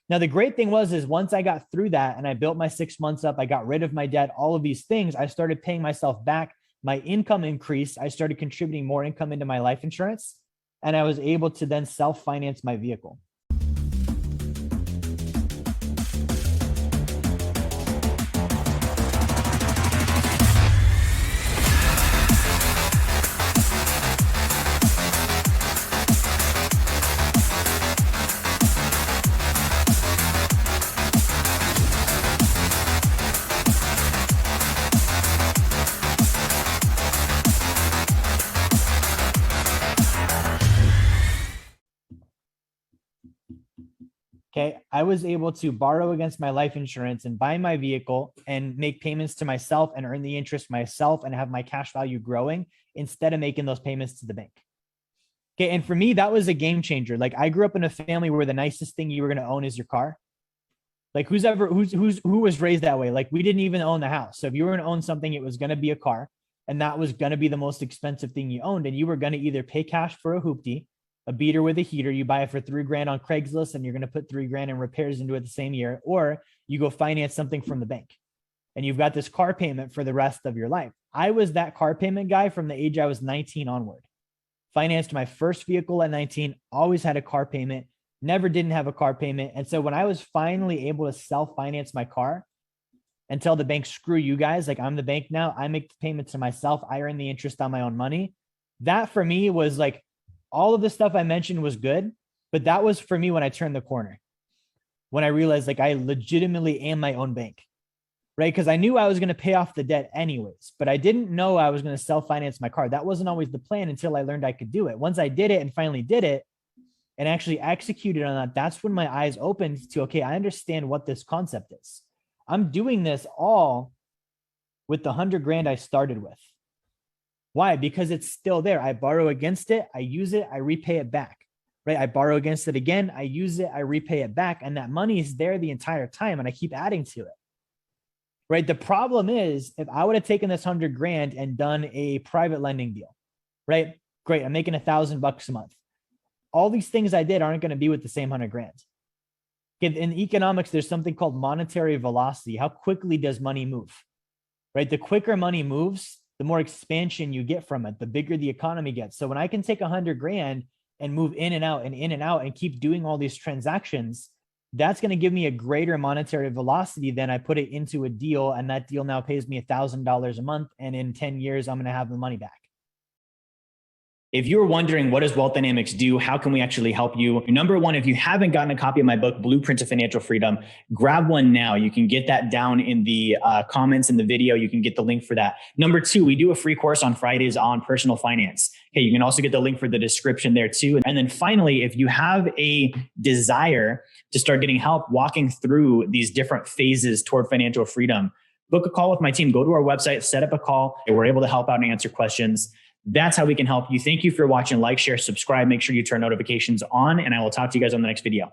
Now, the great thing is once I got through that and I built my 6 months up, I got rid of my debt, all of these things, I started paying myself back. My income increased. I started contributing more income into my life insurance, and I was able to then self-finance my vehicle. Okay, I was able to borrow against my life insurance and buy my vehicle and make payments to myself and earn the interest myself and have my cash value growing instead of making those payments to the bank. Okay, and for me, that was a game changer. Like, I grew up in a family where the nicest thing you were going to own is your car. Like, who was raised that way? Like, we didn't even own the house. So if you were going to own something, it was going to be a car, and that was going to be the most expensive thing you owned. And you were going to either pay cash for a hoopty, a beater with a heater, you buy it for $3,000 on Craigslist, and you're going to put $3,000 in repairs into it the same year, or you go finance something from the bank and you've got this car payment for the rest of your life. I was that car payment guy from the age I was 19 onward. Financed my first vehicle at 19, always had a car payment, never didn't have a car payment. And so when I was finally able to self-finance my car and tell the bank, screw you guys, like, I'm the bank now, I make the payments to myself, I earn the interest on my own money. That for me was like, all of the stuff I mentioned was good, but that was for me when I turned the corner, when I realized, like, I legitimately am my own bank, right? Because I knew I was going to pay off the debt anyways, but I didn't know I was going to self-finance my car. That wasn't always the plan until I learned I could do it. Once I did it and finally did it and actually executed on that, that's when my eyes opened to, okay, I understand what this concept is. I'm doing this all with the $100,000 I started with. Why? Because it's still there. I borrow against it, I use it, I repay it back, right? I borrow against it again, I use it, I repay it back. And that money is there the entire time, and I keep adding to it, right? The problem is, if I would have taken this $100,000 and done a private lending deal, right? Great, I'm making $1,000 a month. All these things I did aren't going to be with the same $100,000. In economics, there's something called monetary velocity. How quickly does money move, right? The quicker money moves, the more expansion you get from it, the bigger the economy gets. So when I can take $100,000 and move in and out and keep doing all these transactions, that's going to give me a greater monetary velocity than I put it into a deal, and that deal now pays me $1,000 a month, and in 10 years, I'm going to have the money back. If you're wondering, what does Wealth Dynamics do? How can we actually help you? Number one, if you haven't gotten a copy of my book, Blueprint to Financial Freedom, grab one now. You can get that down in the comments in the video. You can get the link for that. Number two, we do a free course on Fridays on personal finance. Okay, you can also get the link for the description there too. And then finally, if you have a desire to start getting help walking through these different phases toward financial freedom, book a call with my team. Go to our website, set up a call. We're able to help out and answer questions. That's how we can help you. Thank you for watching. Like, share, subscribe. Make sure you turn notifications on, and I will talk to you guys on the next video.